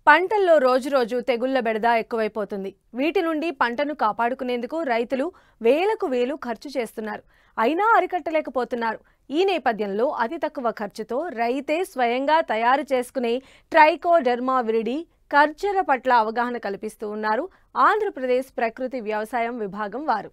పంటల్లో రోజు తెగుళ్ల బెడద ఎక్కువైపోతుంది. వీటి నుండి పంటను కాపాడుకునేందుకు రైతులు వేలకు వేలు ఖర్చు చేస్తున్నారు. అయినా అరికట్టలేకపోతున్నారు. ఈ నేపథ్యంలో అతి తక్కువ ఖర్చుతో రైతే స్వయంగా తయారు చేసుకునే ట్రైకోడెర్మా విరిడి కల్చర్ పట్ల అవగాహన కల్పిస్తూ ఉన్నారు ఆంధ్రప్రదేశ్ ప్రకృతి వ్యవసాయం విభాగం వారు.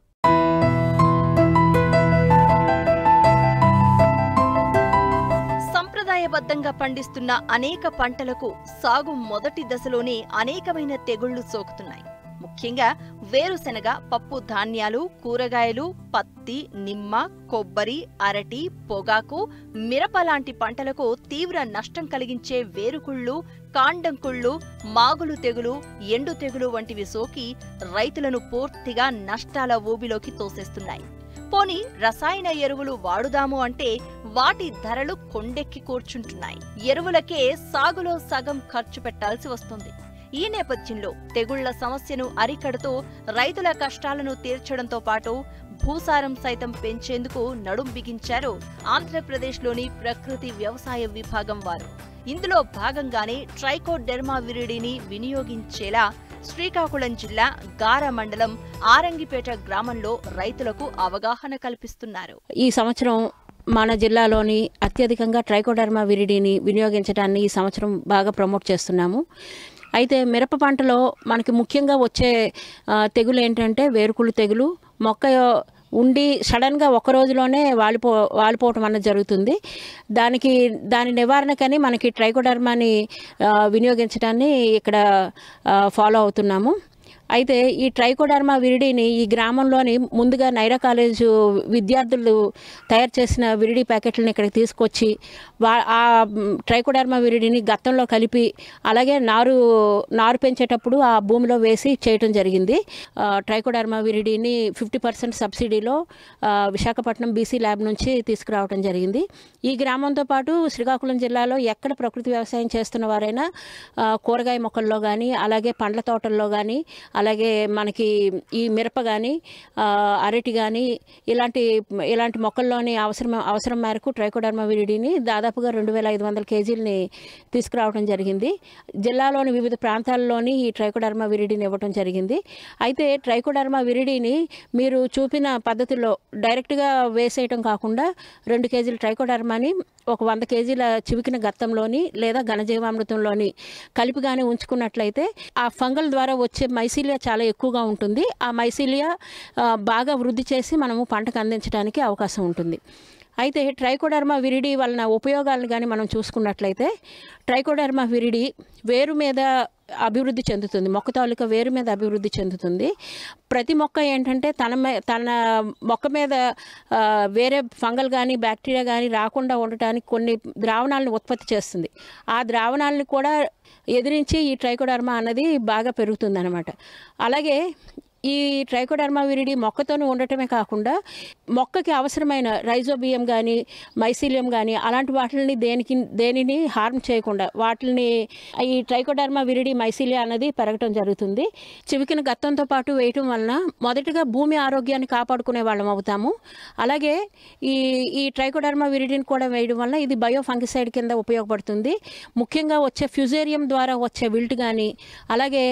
సంప్రదాయబద్ధంగా పండిస్తున్న అనేక పంటలకు సాగు మొదటి దశలోనే అనేకమైన తెగుళ్లు సోకుతున్నాయి. ముఖ్యంగా వేరుశెనగ, పప్పు ధాన్యాలు, కూరగాయలు, పత్తి, నిమ్మ, కొబ్బరి, అరటి, పొగాకు, మిరప లాంటి పంటలకు తీవ్ర నష్టం కలిగించే వేరుకుళ్ళు, కాండంకుళ్ళు, మాగులు తెగులు, ఎండు తెగులు వంటివి సోకి రైతులను పూర్తిగా నష్టాల ఊబిలోకి తోసేస్తున్నాయి. పోనీ రసాయన ఎరువులు వాడుదాము అంటే వాటి ధరలు కొండెక్కి కూర్చుంటున్నాయి. ఎరువులకే సాగులో సగం ఖర్చు పెట్టాల్సి వస్తుంది. ఈ నేపథ్యంలో తెగుళ్ల సమస్యను అరికడుతూ రైతుల కష్టాలను తీర్చడంతో పాటు భూసారం సైతం పెంచేందుకు నడుం బిగించారు ఆంధ్రప్రదేశ్లోని ప్రకృతి వ్యవసాయ విభాగం వారు. ఇందులో భాగంగానే ట్రైకోడెర్మా విరిడిని వినియోగించేలా శ్రీకాకుళం జిల్లా గార మండలం ఆరంగిపేట గ్రామంలో రైతులకు అవగాహన కల్పిస్తున్నారు. ఈ సంవత్సరం మన జిల్లాలోని అత్యధికంగా ట్రైకోడెర్మా విరిడిని వినియోగించడాన్ని ఈ సంవత్సరం బాగా ప్రమోట్ చేస్తున్నాము. అయితే మిరప పంటలో మనకి ముఖ్యంగా వచ్చే తెగులు ఏంటంటే వేరుకుళ్ళు తెగులు. మొక్క ఉండి సడన్గా ఒక రోజులోనే వాలిపోవటం అన్నది జరుగుతుంది. దాని నివారణకని మనకి ట్రైకోడెర్మాని వినియోగించడాన్ని ఇక్కడ ఫాలో అవుతున్నాము. అయితే ఈ ట్రైకోడెర్మా విరిడిని ఈ గ్రామంలోని ముందుగా నైరా కాలేజు విద్యార్థులు తయారు చేసిన విరిడి ప్యాకెట్లను ఇక్కడికి తీసుకొచ్చి ఆ ట్రైకోడెర్మా విరిడిని గత్తంలో కలిపి అలాగే నారు పెంచేటప్పుడు ఆ భూమిలో వేసి చేయటం జరిగింది. ట్రైకోడెర్మా విరిడిని 50% సబ్సిడీలో విశాఖపట్నం బీసీ ల్యాబ్ నుంచి తీసుకురావడం జరిగింది. ఈ గ్రామంతో పాటు శ్రీకాకుళం జిల్లాలో ఎక్కడ ప్రకృతి వ్యవసాయం చేస్తున్న వారైనా కూరగాయ మొక్కల్లో కానీ అలాగే పండ్ల తోటల్లో కానీ అలాగే మనకి ఈ మిరప కానీ అరటి కానీ ఇలాంటి మొక్కల్లోని అవసరం మేరకు ట్రైకోడెర్మా విరిడిని దాదాపుగా 2500 కేజీలని తీసుకురావడం జరిగింది. జిల్లాలోని వివిధ ప్రాంతాల్లోని ఈ ట్రైకోడెర్మా విరిడిని ఇవ్వడం జరిగింది. అయితే ట్రైకోడెర్మా విరిడిని మీరు చూపిన పద్ధతిలో డైరెక్ట్గా వేసేయటం కాకుండా 2 కేజీల ట్రైకోడెర్మాని ఒక 100 కేజీల చివికిన గత్తంలోని లేదా ఘనజీవామృతంలోని కలిపి కానీ ఉంచుకున్నట్లయితే ఆ ఫంగల్ ద్వారా వచ్చే మైసీలియా చాలా ఎక్కువగా ఉంటుంది. ఆ మైసీలియా బాగా వృద్ధి చేసి మనము పంటకు అందించడానికి అవకాశం ఉంటుంది. అయితే ట్రైకోడెర్మా విరిడి వలన ఉపయోగాలను కానీ మనం చూసుకున్నట్లయితే ట్రైకోడెర్మా విరిడి వేరు మీద అభివృద్ధి చెందుతుంది. మొక్క తాలూకా వేరు మీద అభివృద్ధి చెందుతుంది. ప్రతి మొక్క ఏంటంటే తన మొక్క మీద వేరే ఫంగల్ కానీ బ్యాక్టీరియా కానీ రాకుండా ఉండటానికి కొన్ని ద్రావణాలను ఉత్పత్తి చేస్తుంది. ఆ ద్రావణాలను కూడా ఎదిరించి ఈ ట్రైకోడెర్మా అన్నది బాగా పెరుగుతుంది అన్నమాట. అలాగే ఈ ట్రైకోడెర్మా విరిడి మొక్కతోనే ఉండటమే కాకుండా మొక్కకి అవసరమైన రైజోబియం కానీ మైసీలియం కానీ అలాంటి వాటిని దేనిని హార్మ్ చేయకుండా వాటిని ఈ ట్రైకోడెర్మా విరిడి మైసీలియా అనేది పెరగటం జరుగుతుంది. చివికిన గత్తంతో పాటు వేయటం వలన మొదటగా భూమి ఆరోగ్యాన్ని కాపాడుకునే వాళ్ళం అవుతాము. అలాగే ఈ ట్రైకోడెర్మా విరిడిని కూడా వేయడం వల్ల ఇది బయోఫంగిసైడ్ కింద ఉపయోగపడుతుంది. ముఖ్యంగా వచ్చే ఫ్యూజేరియం ద్వారా వచ్చే విల్ట్ కానీ అలాగే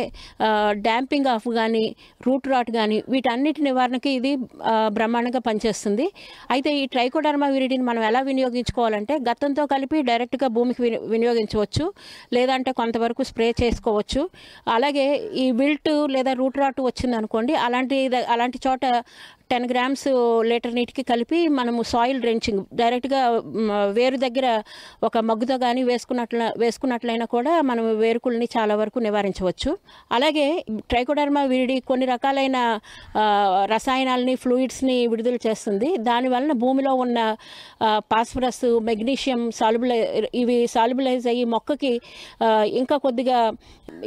డాంపింగ్ ఆఫ్ కానీ రూట్ రాట్ కానీ వీటన్నిటి నివారణకి ఇది బ్రహ్మాండంగా పనిచేస్తుంది. అయితే ఈ ట్రైకోడెర్మా విరిడిని మనం ఎలా వినియోగించుకోవాలంటే గత్తంతో కలిపి డైరెక్ట్గా భూమికి వినియోగించవచ్చు, లేదంటే కొంతవరకు స్ప్రే చేసుకోవచ్చు. అలాగే ఈ విల్ట్ లేదా రూట్ రాట్ వచ్చింది అనుకోండి, అలాంటి చోట 10 గ్రామ్స్ లీటర్ నీటికి కలిపి మనము సాయిల్ డ్రెంచింగ్ డైరెక్ట్గా వేరు దగ్గర ఒక మగ్గుతో కానీ వేసుకున్నట్లయినా కూడా మనం వేరుకుల్ని చాలా వరకు నివారించవచ్చు. అలాగే ట్రైకోడెర్మా విరిడి కొన్ని రకాలైన రసాయనాలని ఫ్లూయిడ్స్ని విడుదల చేస్తుంది. దానివలన భూమిలో ఉన్న ఫాస్ఫరస్, మెగ్నీషియం ఇవి సాల్యుబలైజ్ అయ్యి మొక్కకి ఇంకా కొద్దిగా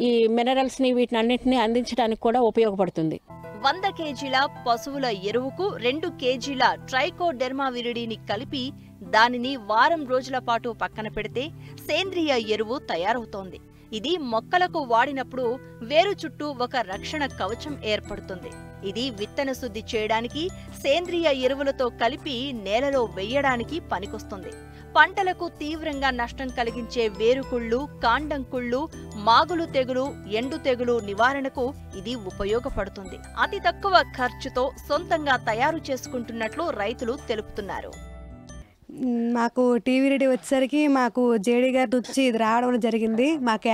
ఈ మినరల్స్ని వీటినన్నింటినీ అందించడానికి కూడా ఉపయోగపడుతుంది. 100 కేజీల పశువుల ఎరువుకు 2 కేజీల ట్రైకోడెర్మా విరిడిని కలిపి దానిని వారం రోజుల పాటు పక్కన పెడితే సేంద్రియ ఎరువు తయారవుతోంది. ఇది మొక్కలకు వాడినప్పుడు వేరు చుట్టూ ఒక రక్షణ కవచం ఏర్పడుతుంది. ఇది విత్తన శుద్ధి చేయడానికి, సేంద్రియ ఎరువులతో కలిపి నేలలో వేయడానికి పనికొస్తుంది. పంటలకు తీవ్రంగా నష్టం కలిగించే వేరుకుళ్ళు, కాండంకుళ్ళు, మాగులు తెగులు, ఎండు తెగులు నివారణకు ఇది ఉపయోగపడుతుంది. అతి తక్కువ ఖర్చుతో సొంతంగా తయారు చేసుకుంటున్నట్లు రైతులు తెలుపుతున్నారు. మాకు టీవీ రెడీ వచ్చేసరికి మాకు జేడీ గారి నుంచి ఇది రావడం జరిగింది. మాకు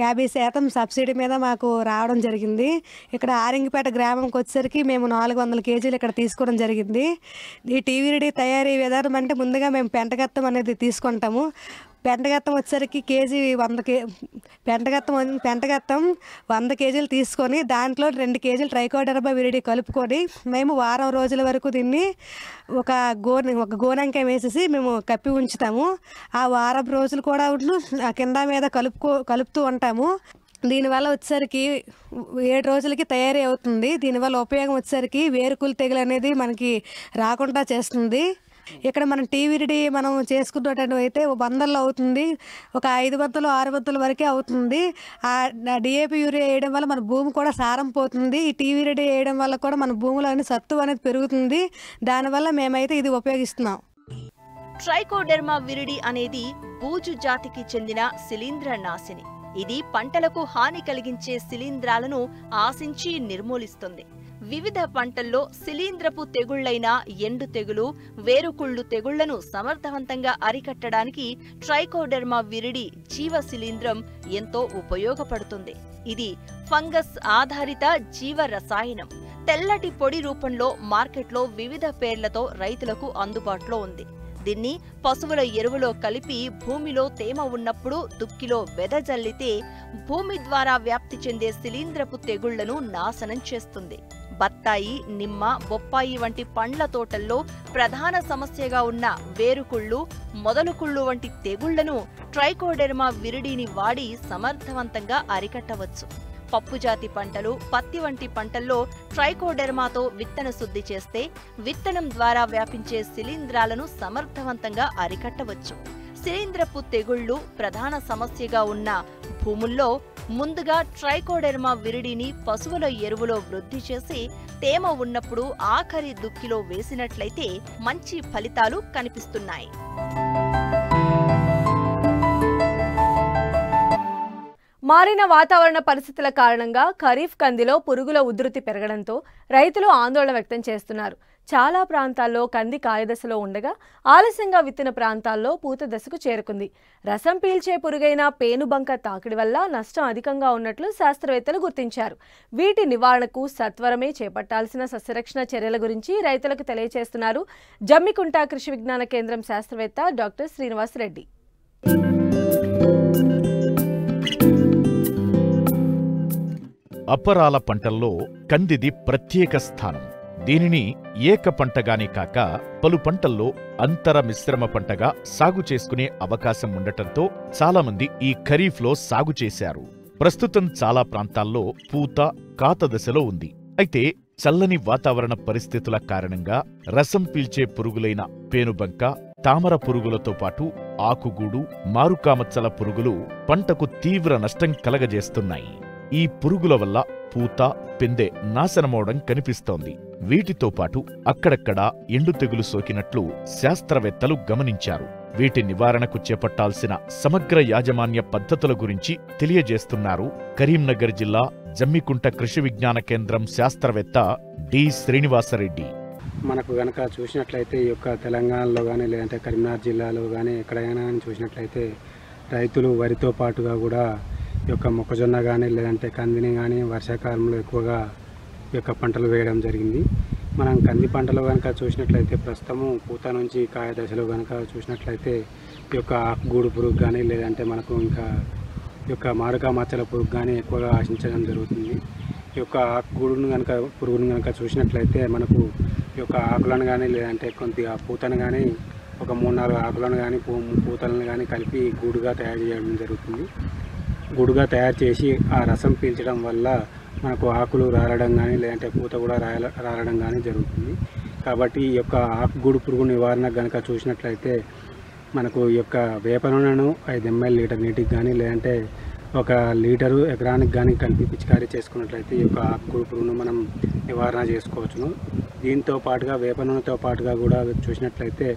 50% సబ్సిడీ మీద మాకు రావడం జరిగింది. ఇక్కడ ఆరింగిపేట గ్రామంకి వచ్చేసరికి మేము 400 కేజీలు ఇక్కడ తీసుకోవడం జరిగింది. ఈ టీవీ రెడీ తయారీ విధానం అంటే ముందుగా మేము పెంటగత్తం అనేది తీసుకుంటాము. పెంటగత్తం వచ్చేసరికి కేజీ 100 కేజీలు తీసుకొని దాంట్లో 2 కేజీలు ట్రైకోడెర్మా విరిడి కలుపుకొని మేము వారం రోజుల వరకు దీన్ని ఒక గోనంకాయ వేసేసి మేము కప్పి ఉంచుతాము. ఆ వారం రోజులు కూడా కింద మీద కలుపుతూ ఉంటాము. దీనివల్ల వచ్చేసరికి 7 రోజులకి తయారీ అవుతుంది. దీనివల్ల ఉపయోగం వచ్చేసరికి వేరుకులు తెగులు అనేది మనకి రాకుండా చేస్తుంది. ఇక్కడ మనం టీవీ రెడీ మనం చేసుకున్నట్టు అయితే 100లో అవుతుంది, ఒక 500 600 వరకే అవుతుంది. ఆ డిఏపి యూరియా వేయడం వల్ల మన భూమి కూడా సారం పోతుంది. ఈ టీవీ రెడీ వేయడం వల్ల కూడా మన భూమిలోని సత్తు అనేది పెరుగుతుంది. దానివల్ల మేమైతే ఇది ఉపయోగిస్తున్నాం. ట్రైకోడెర్మా విరిడి అనేది బూజు జాతికి చెందిన శిలీంద్రనాశిని. ఇది పంటలకు హాని కలిగించే శిలీంధ్రాలను ఆశించి నిర్మూలిస్తుంది. వివిధ పంటల్లో శిలీంద్రపు తెగుళ్లైన ఎండు తెగులు, వేరుకుళ్ళు తెగుళ్లను సమర్థవంతంగా అరికట్టడానికి ట్రైకోడెర్మా విరిడి జీవ శిలీంద్రం ఎంతో ఉపయోగపడుతుంది. ఇది ఫంగస్ ఆధారిత జీవ రసాయనం. తెల్లటి పొడి రూపంలో మార్కెట్లో వివిధ పేర్లతో రైతులకు అందుబాటులో ఉంది. దీన్ని పశువుల ఎరువులో కలిపి భూమిలో తేమ ఉన్నప్పుడు దుక్కిలో వెదజల్లితే భూమి ద్వారా వ్యాప్తి చెందే శిలీంద్రపు తెగుళ్లను నాశనం చేస్తుంది. బత్తాయి, నిమ్మ, బొప్పాయి వంటి పండ్ల తోటల్లో ప్రధాన సమస్యగా ఉన్న వేరుకుళ్ళు, మొదలుకుళ్ళు వంటి తెగుళ్లను ట్రైకోడెర్మా విరిడిని వాడి సమర్థవంతంగా అరికట్టవచ్చు. పప్పుజాతి పంటలు, పత్తి వంటి పంటల్లో ట్రైకోడెర్మాతో విత్తన శుద్ధి చేస్తే విత్తనం ద్వారా వ్యాపించే శిలీంధ్రాలను సమర్థవంతంగా అరికట్టవచ్చు. శిలీంద్రపు తెగుళ్లు ప్రధాన సమస్యగా ఉన్న భూముల్లో ముందుగా ట్రైకోడెర్మా విరిడిని పశువుల ఎరువులో వృద్ధి చేసి తేమ ఉన్నప్పుడు ఆఖరి దుక్కిలో వేసినట్లయితే మంచి ఫలితాలు కనిపిస్తున్నాయి. మారిన వాతావరణ పరిస్థితుల కారణంగా ఖరీఫ్ కందిలో పురుగుల ఉధృతి పెరగడంతో రైతులు ఆందోళన వ్యక్తం చేస్తున్నారు. చాలా ప్రాంతాల్లో కంది కాయదశలో ఉండగా ఆలస్యంగా విత్తిన ప్రాంతాల్లో పూత దశకు చేరుకుంది. రసం పీల్చే పురుగైన పేనుబంక తాకిడి వల్ల నష్టం అధికంగా ఉన్నట్లు శాస్త్రవేత్తలు గుర్తించారు. వీటి నివారణకు సత్వరమే చేపట్టాల్సిన సస్యరక్షణ చర్యల గురించి రైతులకు తెలియజేస్తున్నారు జమ్మికుంట కృషి విజ్ఞాన కేంద్రం శాస్త్రవేత్త డాక్టర్ శ్రీనివాస్ రెడ్డి. అపరాల పంటల్లో కందిది ప్రత్యేక స్థానం. దీనిని ఏక పంటగానే కాక పలు పంటల్లో అంతర మిశ్రమ పంటగా సాగు చేసుకునే అవకాశం ఉండటంతో చాలామంది ఈ ఖరీఫ్లో సాగు చేశారు. ప్రస్తుతం చాలా ప్రాంతాల్లో పూత కాత దశలో ఉంది. అయితే చల్లని వాతావరణ పరిస్థితుల కారణంగా రసం పీల్చే పురుగులైన పేనుబంక, తామర పురుగులతో పాటు ఆకుగూడు, మారుకామచ్చల పురుగులు పంటకు తీవ్ర నష్టం కలగజేస్తున్నాయి. ఈ పురుగుల వల్ల పూత, పిందె నాశనమవడం కనిపిస్తోంది. వీటితో పాటు అక్కడక్కడా ఎండు తెగులు సోకినట్లు శాస్త్రవేత్తలు గమనించారు. వీటి నివారణకు చేపట్టాల్సిన సమగ్ర యాజమాన్య పద్ధతుల గురించి తెలియజేస్తున్నారు కరీంనగర్ జిల్లా జమ్మికుంట కృషి విజ్ఞాన కేంద్రం శాస్త్రవేత్త డి శ్రీనివాసరెడ్డి. మనకు గనక చూసినట్లయితే ఈ యొక్క తెలంగాణలో కానీ లేదంటే కరీంనగర్ జిల్లాలో కానీ ఎక్కడైనా చూసినట్లయితే రైతులు వరితో పాటుగా కూడా ఈ యొక్క మొక్కజొన్న కానీ లేదంటే కందిని కానీ వర్షాకాలంలో ఎక్కువగా ఈ యొక్క పంటలు వేయడం జరిగింది. మనం కంది పంటలో కనుక చూసినట్లయితే ప్రస్తుతము పూత నుంచి కాయ దశలో కనుక చూసినట్లయితే ఈ యొక్క ఆకుగూడు పురుగు కానీ లేదంటే మనకు ఇంకా ఈ యొక్క మారుకా మచ్చల పురుగు కానీ ఎక్కువగా ఆశించడం జరుగుతుంది. ఈ యొక్క ఆకుగూడును కనుక పురుగును కనుక చూసినట్లయితే మనకు ఈ యొక్క ఆకులను కానీ లేదంటే కొద్దిగా పూతను కానీ ఒక 3-4 ఆకులను కానీ పూతలను కానీ కలిపి గూడుగా తయారు చేయడం జరుగుతుంది. గూడుగా తయారు చేసి ఆ రసం పీల్చడం వల్ల మనకు ఆకులు రాలడం కానీ లేదంటే పూత కూడా రాలడం కానీ జరుగుతుంది. కాబట్టి ఈ యొక్క ఆకుగూడు పురుగు నివారణ కనుక చూసినట్లయితే మనకు ఈ యొక్క వేప నూనెను 5 ml లీటర్ నీటికి కానీ లేదంటే 1 లీటరు ఎకరానికి కానీ కలిపి పిచికారీ చేసుకున్నట్లయితే ఈ యొక్క ఆకుగూడు పురుగును మనం నివారణ చేసుకోవచ్చును. దీంతో పాటుగా వేప నూనెతో పాటుగా కూడా చూసినట్లయితే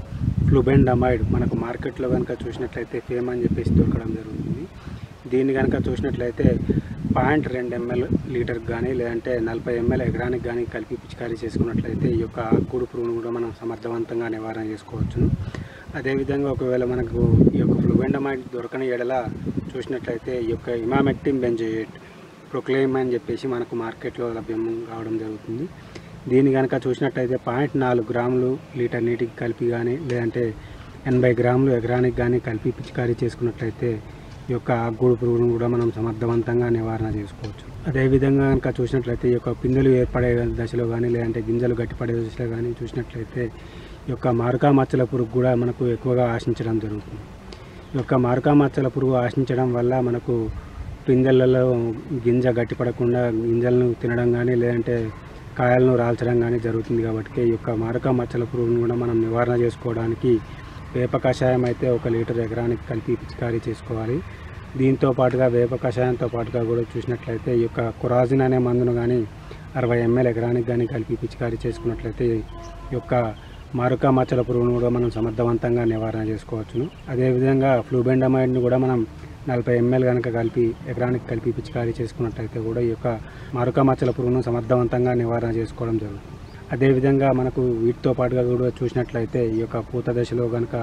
ఫ్లూబెండమైడ్ మనకు మార్కెట్లో కనుక చూసినట్లయితే ఫేమ్ అని చెప్పేసి దొరకడం జరుగుతుంది. దీన్ని కనుక చూసినట్లయితే 0.2 ml లీటర్కి కానీ లేదంటే 40 ml ఎకరానికి కానీ కలిపి పిచికారీ చేసుకున్నట్లయితే ఈ యొక్క ఆకుకూడు పురుగును కూడా మనం సమర్థవంతంగా నివారణ చేసుకోవచ్చును. అదేవిధంగా ఒకవేళ మనకు ఈ యొక్క ఫ్లూబెండమైడ్ దొరకని ఎడల చూసినట్లయితే ఈ యొక్క ఇమామెక్టిన్ బెంజోయేట్ ప్రొక్లెయిమ్ అని చెప్పేసి మనకు మార్కెట్లో లభ్యం కావడం జరుగుతుంది. దీన్ని కనుక చూసినట్లయితే 0.4 గ్రాములు లీటర్ నీటికి కలిపి కానీ లేదంటే 80 గ్రాములు ఎకరానికి కానీ కలిపి పిచికారీ చేసుకున్నట్లయితే ఈ యొక్క ఆకుకూడు పురుగును కూడా మనం సమర్థవంతంగా నివారణ చేసుకోవచ్చు. అదేవిధంగా కనుక చూసినట్లయితే ఈ యొక్క పిందెలు ఏర్పడే దశలో కానీ లేదంటే గింజలు గట్టిపడే దశలో కానీ చూసినట్లయితే ఈ యొక్క మారుకా మచ్చల పురుగు కూడా మనకు ఎక్కువగా ఆశించడం జరుగుతుంది. ఈ యొక్క మారుకా మచ్చల పురుగు ఆశించడం వల్ల మనకు పిందెలలో గింజ గట్టిపడకుండా గింజలను తినడం కానీ లేదంటే కాయలను రాల్చడం కానీ జరుగుతుంది. కాబట్టి ఈ యొక్క మారుకా మచ్చల పురుగును కూడా మనం నివారణ చేసుకోవడానికి వేప కషాయం అయితే 1 లీటర్ ఎకరానికి కలిపి పిచికారీ చేసుకోవాలి. దీంతో పాటుగా వేప కషాయంతో పాటుగా కూడా చూసినట్లయితే ఈ యొక్క కొరాజిన్ అనే మందును కానీ 60 ml ఎకరానికి కానీ కలిపి పిచికారీ చేసుకున్నట్లయితే ఈ యొక్క మారుకా మచ్చల పురుగును కూడా మనం సమర్థవంతంగా నివారణ చేసుకోవచ్చును. అదేవిధంగా ఫ్లూబెండమైడ్ని కూడా మనం 40 ml కనుక కలిపి ఎకరానికి కలిపి పిచికారీ చేసుకున్నట్లయితే కూడా ఈ యొక్క మారుకా మచ్చల పురుగును సమర్థవంతంగా నివారణ చేసుకోవడం జరుగుతుంది. అదేవిధంగా మనకు వీటితో పాటుగా కూడా చూసినట్లయితే ఈ యొక్క పూత దశలో కనుక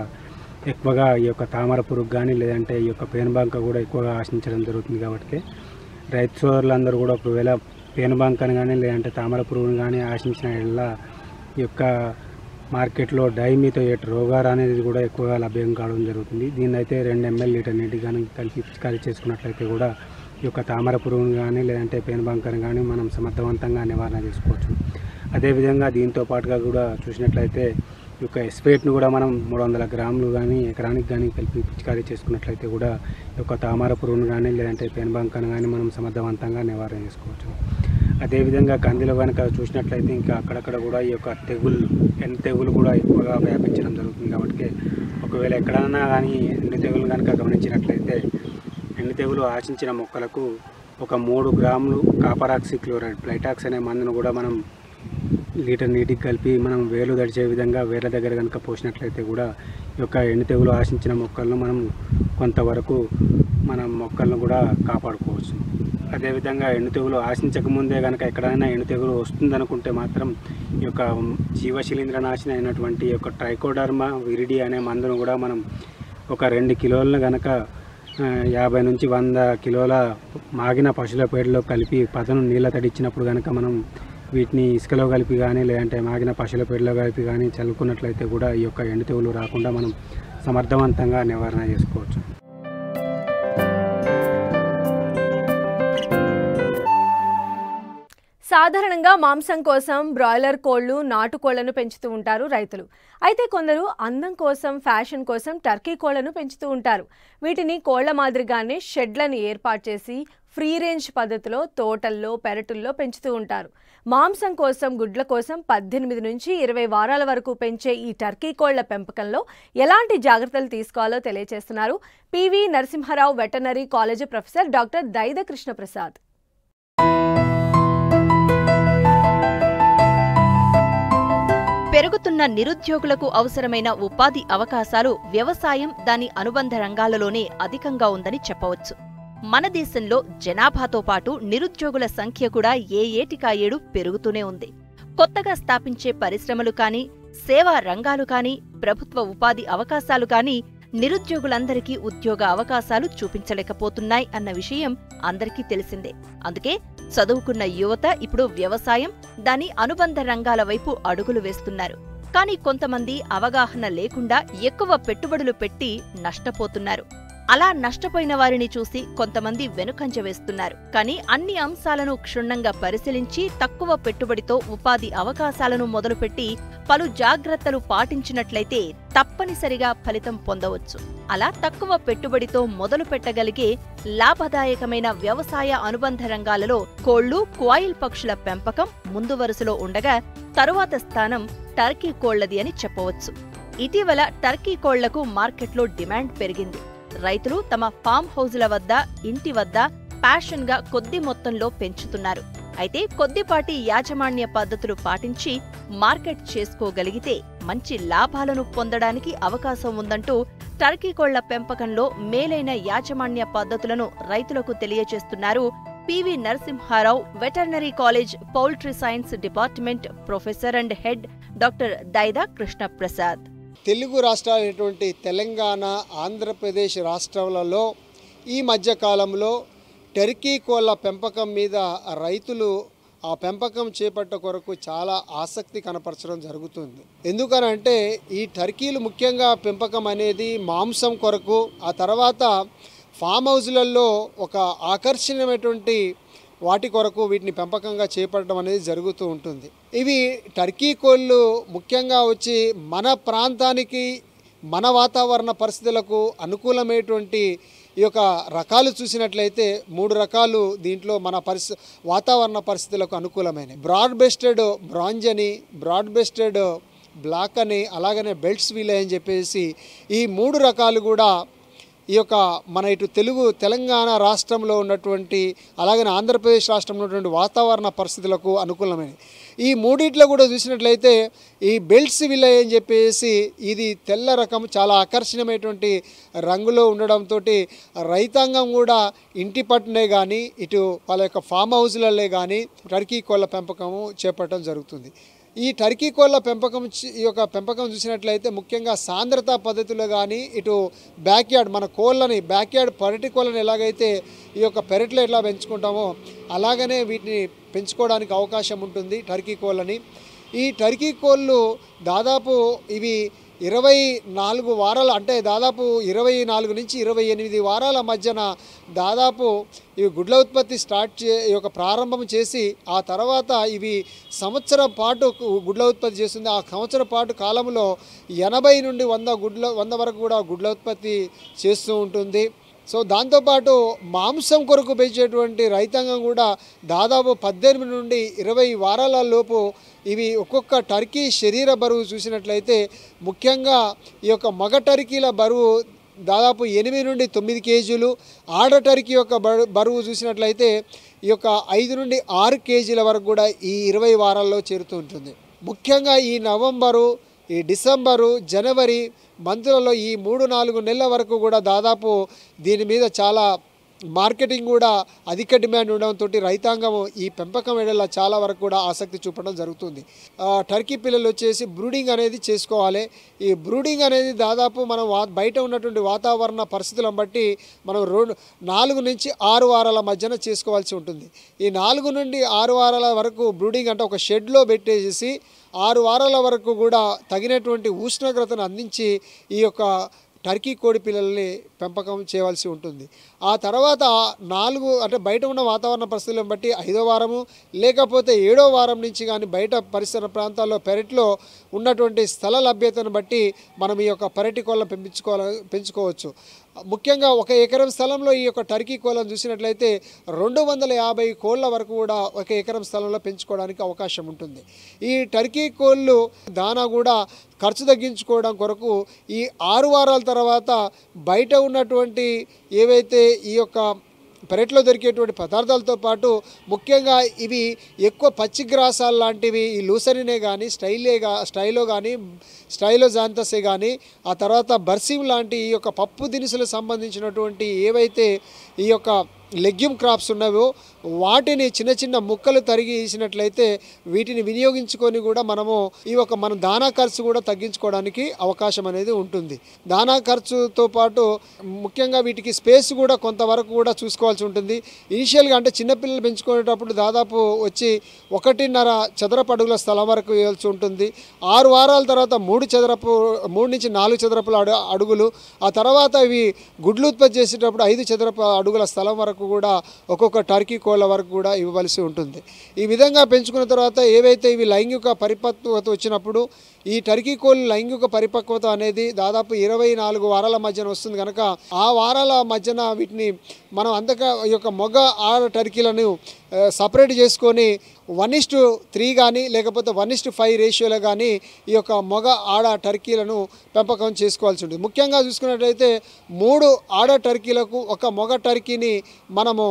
ఎక్కువగా ఈ యొక్క తామర పురుగు కానీ లేదంటే ఈ యొక్క పేనుబంక కూడా ఎక్కువగా ఆశించడం జరుగుతుంది. కాబట్టి రైతు సోదరులందరూ కూడా ఒకవేళ పేనుబంకను కానీ లేదంటే తామర పురుగును కానీ ఆశించిన ఎడల ఈ యొక్క మార్కెట్లో డైమిథోయేట్ రోగార్ అనేది కూడా ఎక్కువగా లభ్యం కావడం జరుగుతుంది. దీన్ని అయితే 2 ml లీటర్ నీటికి కానీ కలిపి పిచికారీ చేసుకున్నట్లయితే కూడా ఈ యొక్క తామర పురుగును కానీ లేదంటే పేనుబంకను కానీ మనం సమర్థవంతంగా నివారణ చేసుకోవచ్చు. అదేవిధంగా దీంతో పాటుగా కూడా చూసినట్లయితే ఈ యొక్క ఎస్పేట్ను కూడా మనం 300 గ్రాములు కానీ ఎకరానికి కానీ కలిపి పిచికారీ చేసుకున్నట్లయితే కూడా ఈ యొక్క తామర పురుగును కానీ లేదంటే పేనుబంకను కానీ మనం సమర్థవంతంగా నివారణ చేసుకోవచ్చు. అదేవిధంగా కందిలో కనుక చూసినట్లయితే ఇంకా అక్కడక్కడ కూడా ఈ యొక్క ఎండు తెగులు కూడా ఎక్కువగా వ్యాపించడం జరుగుతుంది. కాబట్టి ఒకవేళ ఎక్కడైనా కానీ ఎండు తెగులు కనుక గమనించినట్లయితే ఎండు తెగులు ఆశించిన మొక్కలకు ఒక 3 గ్రాములు కాపరాక్సి క్లోరైడ్ ప్లైటాక్స్ అనే మందును కూడా మనం లీటర్ నీటికి కలిపి మనం వేలు దడిచే విధంగా వేర్ల దగ్గర కనుక పోసినట్లయితే కూడా ఈ యొక్క ఎండు తెగులు ఆశించిన మొక్కలను మనం కొంతవరకు మనం మొక్కలను కూడా కాపాడుకోవచ్చు. అదేవిధంగా ఎండు తెగులు ఆశించకముందే కనుక ఎక్కడైనా ఎండు తెగులు వస్తుందనుకుంటే మాత్రం ఈ యొక్క జీవశిలీంద్రనాశిని అయినటువంటి ఈ యొక్క ట్రైకోడర్మా విరిడి అనే మందును కూడా మనం ఒక 2 కిలోలను కనుక 50 నుంచి 100 కిలోల మాగిన పశువుల పేడలో కలిపి పదను నీళ్ళ తడిచ్చినప్పుడు కనుక మనం వీటిని ఇసుకలో కలిపి కానీ లేదంటే మాగిన పశువుల పేడలో కలిపి కానీ చల్లుకున్నట్లయితే కూడా ఈ యొక్క ఎండు తెగులు రాకుండా మనం సమర్థవంతంగా నివారణ చేసుకోవచ్చు. సాధారణంగా మాంసం కోసం బ్రాయిలర్ కోళ్లు, నాటుకోళ్లను పెంచుతూ ఉంటారు రైతులు. అయితే కొందరు అందం కోసం, ఫ్యాషన్ కోసం టర్కీ కోళ్లను పెంచుతూ ఉంటారు. వీటిని కోళ్ల మాదిరిగానే షెడ్లను ఏర్పాటు చేసి ఫ్రీ రేంజ్ పద్ధతిలో తోటల్లో, పెరటుల్లో పెంచుతూ ఉంటారు. మాంసం కోసం, గుడ్ల కోసం 18 నుంచి 20 వారాల వరకు పెంచే ఈ టర్కీ కోళ్ల పెంపకంలో ఎలాంటి జాగ్రత్తలు తీసుకోవాలో తెలియజేస్తున్నారు PV Narasimha Rao veterinary college professor doctor Daida Krishna Prasad. పెరుగుతున్న నిరుద్యోగులకు అవసరమైన ఉపాధి అవకాశాలు వ్యవసాయం, దాని అనుబంధ రంగాలలోనే అధికంగా ఉందని చెప్పవచ్చు. మన దేశంలో జనాభాతో పాటు నిరుద్యోగుల సంఖ్య కూడా ఏటికాయేడు పెరుగుతూనే ఉంది. కొత్తగా స్థాపించే పరిశ్రమలు కానీ, సేవా రంగాలు కానీ, ప్రభుత్వ ఉపాధి అవకాశాలు కానీ నిరుద్యోగులందరికీ ఉద్యోగ అవకాశాలు చూపించలేకపోతున్నాయి అన్న విషయం అందరికీ తెలిసిందే. అందుకే చదువుకున్న యువత ఇప్పుడు వ్యవసాయం, దాని అనుబంధ రంగాల వైపు అడుగులు వేస్తున్నారు. కానీ కొంతమంది అవగాహన లేకుండా ఎక్కువ పెట్టుబడులు పెట్టి నష్టపోతున్నారు. అలా నష్టపోయిన వారిని చూసి కొంతమంది వెనుకంజ వేస్తున్నారు. కానీ అన్ని అంశాలను క్షుణ్ణంగా పరిశీలించి తక్కువ పెట్టుబడితో ఉపాధి అవకాశాలను మొదలుపెట్టి పలు జాగ్రత్తలు పాటించినట్లయితే తప్పనిసరిగా ఫలితం పొందవచ్చు. అలా తక్కువ పెట్టుబడితో మొదలు పెట్టగలిగే లాభదాయకమైన వ్యవసాయ అనుబంధ రంగాలలో కోళ్లు, క్వాయిల్ పక్షుల పెంపకం ముందు వరుసలో ఉండగా తరువాత స్థానం టర్కీ కోళ్లది అని చెప్పవచ్చు. ఇటీవల టర్కీ కోళ్లకు మార్కెట్లో డిమాండ్ పెరిగింది. రైతులు తమ ఫామ్ హౌజుల వద్ద, ఇంటి వద్ద ప్యాషన్గా కొద్ది మొత్తంలో పెంచుతున్నారు. అయితే కొద్దిపాటి యాజమాన్య పద్ధతులు పాటించి మార్కెట్ చేసుకోగలిగితే మంచి లాభాలను పొందడానికి అవకాశం ఉందంటూ టర్కీ కోళ్ల పెంపకంలో మేలైన యాజమాన్య పద్ధతులను రైతులకు తెలియజేస్తున్నారు PV Narasimha Rao, veterinary college poultry science department professor and head doctor Daida Krishnaprasad. Telugu రాష్ట్రాలైనటువంటి తెలంగాణ, ఆంధ్రప్రదేశ్ రాష్ట్రాలలో ఈ మధ్యకాలంలో టర్కీ కోళ్ల పెంపకం మీద రైతులు ఆ పెంపకం చేపట్ట కొరకు చాలా ఆసక్తి కనపరచడం జరుగుతుంది. ఎందుకనంటే ఈ టర్కీలు ముఖ్యంగా పెంపకం అనేది మాంసం కొరకు, ఆ తర్వాత ఫామ్ హౌజ్లలో ఒక ఆకర్షణీయమైనటువంటి వాటి కొరకు వీటిని పెంపకంగా చేపట్టడం అనేది జరుగుతూ ఉంటుంది. ఇవి టర్కీ కోళ్ళు ముఖ్యంగా వచ్చి మన ప్రాంతానికి, మన వాతావరణ పరిస్థితులకు అనుకూలమైనటువంటి ఈ యొక్క రకాలు చూసినట్లయితే 3 రకాలు దీంట్లో మన వాతావరణ పరిస్థితులకు అనుకూలమైనవి. బ్రాడ్ బెస్టెడ్ బ్రాంజ్ అని, బ్రాడ్ బెస్టెడ్ బ్లాక్ అని, అలాగనే బెల్ట్స్ వీల్ అని చెప్పేసి ఈ 3 రకాలు కూడా ఈ యొక్క మన ఇటు తెలంగాణ రాష్ట్రంలో ఉన్నటువంటి, అలాగనే ఆంధ్రప్రదేశ్ రాష్ట్రంలో ఉన్నటువంటి వాతావరణ పరిస్థితులకు అనుకూలమైనవి. ఈ మూడిట్లో కూడా చూసినట్లయితే ఈ బెల్ట్స్ విల్లై అని చెప్పేసి ఇది తెల్ల రకం, చాలా ఆకర్షణీయమైనటువంటి రంగులో ఉండడంతో రైతాంగం కూడా ఇంటి పట్టునే కానీ ఇటు వాళ్ళ యొక్క ఫామ్ హౌస్లలో కానీ టర్కీ కోళ్ళ పెంపకము చేపట్టడం జరుగుతుంది. ఈ టర్కీ కోళ్ళ పెంపకం చూసినట్లయితే ముఖ్యంగా సాంద్రత పద్ధతిలో కానీ ఇటు బ్యాక్యార్డ్ మన కోళ్ళని బ్యాక్యార్డ్ పెరటి కోళ్ళని ఎలాగైతే ఈ యొక్క పెరట్లో ఎట్లా పెంచుకుంటామో అలాగనే వీటిని పెంచుకోవడానికి అవకాశం ఉంటుంది టర్కీ కోళ్ళని. ఈ టర్కీ కోళ్ళు దాదాపు ఇవి 24 వారాలు, అంటే దాదాపు 24 నుంచి 28 వారాల మధ్యన దాదాపు ఇవి గుడ్ల ఉత్పత్తి ప్రారంభం చేసి ఆ తర్వాత ఇవి సంవత్సరం పాటు గుడ్ల ఉత్పత్తి చేస్తుంది. ఆ సంవత్సరం పాటు కాలంలో 80 నుండి 100 వరకు కూడా గుడ్ల ఉత్పత్తి చేస్తూ ఉంటుంది. సో దాంతోపాటు మాంసం కొరకు పెంచేటువంటి రైతాంగం కూడా దాదాపు 18 నుండి 20 వారాల లోపు ఇవి ఒక్కొక్క టర్కీ శరీర బరువు చూసినట్లయితే ముఖ్యంగా ఈ యొక్క మగ టర్కీల బరువు దాదాపు 8 నుండి 9 కేజీలు, ఆడ టర్కీ యొక్క బరువు చూసినట్లయితే ఈ యొక్క 5 నుండి 6 కేజీల వరకు కూడా ఈ 20 వారాల్లో చేరుతూ ఉంటుంది. ముఖ్యంగా ఈ నవంబరు, ఈ డిసెంబరు, జనవరి మంత్లలో ఈ 3-4 నెలల వరకు కూడా దాదాపు దీని మీద చాలా మార్కెటింగ్ కూడా అధిక డిమాండ్ ఉండడంతో రైతాంగం ఈ పెంపకం వేళల్లో చాలా వరకు కూడా ఆసక్తి చూపడం జరుగుతుంది. టర్కీ పిల్లలు వచ్చేసి బ్రూడింగ్ అనేది చేసుకోవాలి. ఈ బ్రూడింగ్ అనేది దాదాపు మనం బయట ఉన్నటువంటి వాతావరణ పరిస్థితులను బట్టి మనం 4 నుంచి 6 వారాల మధ్యన చేసుకోవాల్సి ఉంటుంది. ఈ 4 నుండి 6 వారాల వరకు బ్రూడింగ్ అంటే ఒక షెడ్లో పెట్టేసి 6 వారాల వరకు కూడా తగినటువంటి ఉష్ణోగ్రతను అందించి ఈ యొక్క టర్కీ కోడి పిల్లల్ని పెంపకం చేయవలసి ఉంటుంది. ఆ తర్వాత 4 అంటే బయట ఉన్న వాతావరణ పరిస్థితులను బట్టి 5వ వారము లేకపోతే 7వ వారం నుంచి కానీ బయట పరిసర ప్రాంతాల్లో పెరట్లో ఉన్నటువంటి స్థల లభ్యతను బట్టి మనం ఈ యొక్క పెరటి కోళ్ళను పెంచుకోవచ్చు. ముఖ్యంగా 1 ఎకరం స్థలంలో ఈ యొక్క టర్కీ కోళ్ళను చూసినట్లయితే 250 కోళ్ళ వరకు కూడా 1 ఎకరం స్థలంలో పెంచుకోవడానికి అవకాశం ఉంటుంది. ఈ టర్కీ కోళ్ళు దానా కూడా ఖర్చు తగ్గించుకోవడం కొరకు ఈ 6 వారాల తర్వాత బయట ఉన్నటువంటి ఏవైతే ఈ యొక్క పెరట్లో దొరికేటువంటి పదార్థాలతో పాటు ముఖ్యంగా ఇవి ఎక్కువ పచ్చిగ్రాసాలు లాంటివి ఈ లూసరినే కానీ స్టైలో కానీ స్టైలోజాంతసే కానీ ఆ తర్వాత బర్సిమ్ లాంటి ఈ యొక్క పప్పు దినుసులకు సంబంధించినటువంటి ఏవైతే ఈ యొక్క లెగ్యూమ్ క్రాప్స్ ఉన్నాయో వాటిని చిన్న చిన్న ముక్కలు తరిగిసినట్లయితే వీటిని వినియోగించుకొని కూడా మన దానా ఖర్చు కూడా తగ్గించుకోవడానికి అవకాశం అనేది ఉంటుంది. దానా ఖర్చుతో పాటు ముఖ్యంగా వీటికి స్పేస్ కూడా కొంతవరకు కూడా చూసుకోవాల్సి ఉంటుంది. ఇనిషియల్గా అంటే చిన్నపిల్లలు పెంచుకునేటప్పుడు దాదాపు వచ్చి 1.5 చదరపు అడుగుల స్థలం వరకు వేయాల్సి ఉంటుంది. 6 వారాల తర్వాత 3 నుంచి 4 చదరపు అడుగులు, ఆ తర్వాత ఇవి గుడ్లు ఉత్పత్తి చేసేటప్పుడు 5 చదరపు అడుగుల స్థలం వరకు కూడా ఒక్కొక్క టర్కీ కోళ్ళ వరకు కూడా ఇవ్వవలసి ఉంటుంది. ఈ విధంగా పెంచుకున్న తర్వాత ఏవైతే ఇవి లైంగిక పరిపక్వత వచ్చినప్పుడు ఈ టర్కీ కోళ్ళు లైంగిక పరిపక్వత అనేది దాదాపు 24 వారాల మధ్యన వస్తుంది కనుక ఆ వారాల మధ్యన వీటిని మనం ఈ యొక్క మగ ఆడ టర్కీలను సపరేట్ చేసుకొని 1:3 కానీ లేకపోతే 1:5 రేషియోలో కానీ ఈ యొక్క మగ ఆడ టర్కీలను పెంపకం చేసుకోవాల్సి ఉంటుంది. ముఖ్యంగా చూసుకున్నట్లయితే 3 ఆడ టర్కీలకు 1 మగ టర్కీని మనము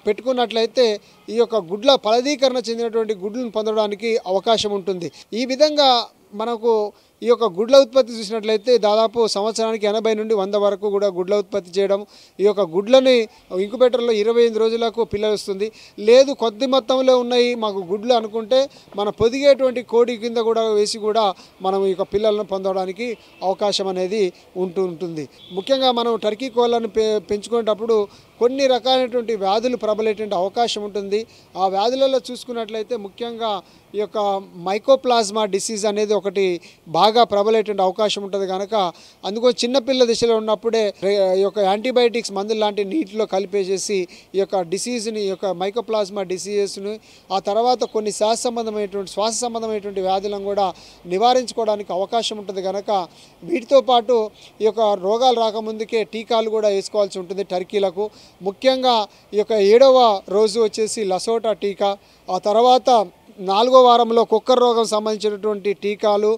పెట్టుకున్నట్లయితే ఈ యొక్క గుడ్ల ఫలదీకరణ చెందినటువంటి గుడ్లను పొందడానికి అవకాశం ఉంటుంది. ఈ విధంగా మనకు ఈ యొక్క గుడ్ల ఉత్పత్తి చూసినట్లయితే దాదాపు సంవత్సరానికి 80 నుండి 100 వరకు కూడా గుడ్ల ఉత్పత్తి చేయడం. ఈ యొక్క గుడ్లని ఇంక్యుబేటర్లో 28 రోజులకు పిల్లలు వస్తుంది. లేదు కొద్ది మొత్తంలో ఉన్నాయి మాకు గుడ్లు అనుకుంటే మన పొదిగేటువంటి కోడి కింద కూడా వేసి కూడా మనం ఈ యొక్క పిల్లలను పొందడానికి అవకాశం అనేది ఉంటుంది. ముఖ్యంగా మనం టర్కీ కోళ్ళను పెంచుకునేటప్పుడు కొన్ని రకాలైనటువంటి వ్యాధులు ప్రబలేటువంటి అవకాశం ఉంటుంది. ఆ వ్యాధులలో చూసుకున్నట్లయితే ముఖ్యంగా ఈ యొక్క మైకోప్లాస్మా డిసీజ్ అనేది ఒకటి బాగా ప్రబలేటువంటి అవకాశం ఉంటుంది కనుక అందుకని చిన్నపిల్ల దశలో ఉన్నప్పుడే ఈ యొక్క యాంటీబయాటిక్స్ మందులు లాంటి నీటిలో కలిపేసేసి ఈ యొక్క డిసీజ్ని ఈ యొక్క మైకోప్లాస్మా డిసీజెస్ని ఆ తర్వాత కొన్ని శ్వాస సంబంధమైనటువంటి వ్యాధులను కూడా నివారించుకోవడానికి అవకాశం ఉంటుంది కనుక వీటితో పాటు ఈ యొక్క రోగాలు రాకముందుకే టీకాలు కూడా వేసుకోవాల్సి ఉంటుంది టర్కీలకు. ముఖ్యంగా ఈ యొక్క 7వ రోజు వచ్చేసి లసోటా టీకా, ఆ తర్వాత 4వ వారంలో కుక్కర్ రోగం సంబంధించినటువంటి టీకాలు,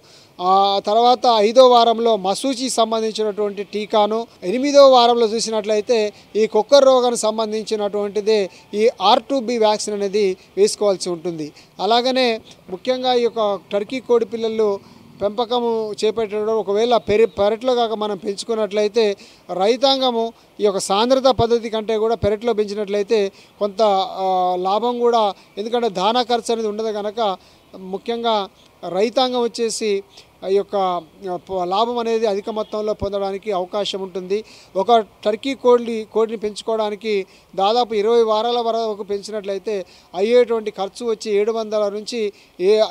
ఆ తర్వాత 5వ వారంలో మసూచి సంబంధించినటువంటి టీకాను, 8వ వారంలో చూసినట్లయితే ఈ కుక్కర్ రోగానికి సంబంధించినటువంటిదే ఈ R2B వ్యాక్సిన్ అనేది వేసుకోవాల్సి ఉంటుంది. అలాగనే ముఖ్యంగా ఈ యొక్క టర్కీ కోడి పిల్లలు పెంపకము చేపట్టడం ఒకవేళ పెరట్లో కాక మనం పెంచుకున్నట్లయితే రైతాంగము ఈ యొక్క సాంద్రత పద్ధతి కంటే కూడా పెరట్లో పెంచినట్లయితే కొంత లాభం కూడా, ఎందుకంటే దానా ఖర్చు అనేది ఉండదు కనుక ముఖ్యంగా రైతాంగం వచ్చేసి ఈ యొక్క లాభం అనేది అధిక మొత్తంలో పొందడానికి అవకాశం ఉంటుంది. ఒక టర్కీ కోడిని పెంచుకోవడానికి దాదాపు 20 వారాల వరకు పెంచినట్లయితే అయ్యేటువంటి ఖర్చు వచ్చి 700 నుంచి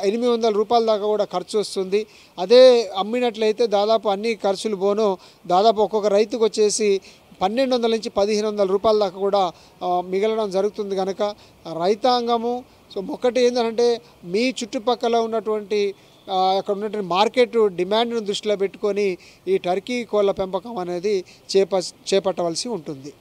800 రూపాయల దాకా కూడా ఖర్చు వస్తుంది. అదే అమ్మినట్లయితే దాదాపు అన్ని ఖర్చులు పోను దాదాపు ఒక్కొక్క రైతుకు వచ్చేసి 1200 నుంచి 1500 రూపాయల దాకా కూడా మిగలడం జరుగుతుంది కనుక రైతాంగము ఒకటి ఏంటంటే మీ చుట్టుపక్కల ఉన్నటువంటి అక్కడ ఉన్నటువంటి మార్కెట్ డిమాండ్ను దృష్టిలో పెట్టుకొని ఈ టర్కీ కోళ్ళ పెంపకం అనేది చేపట్టవలసి ఉంటుంది.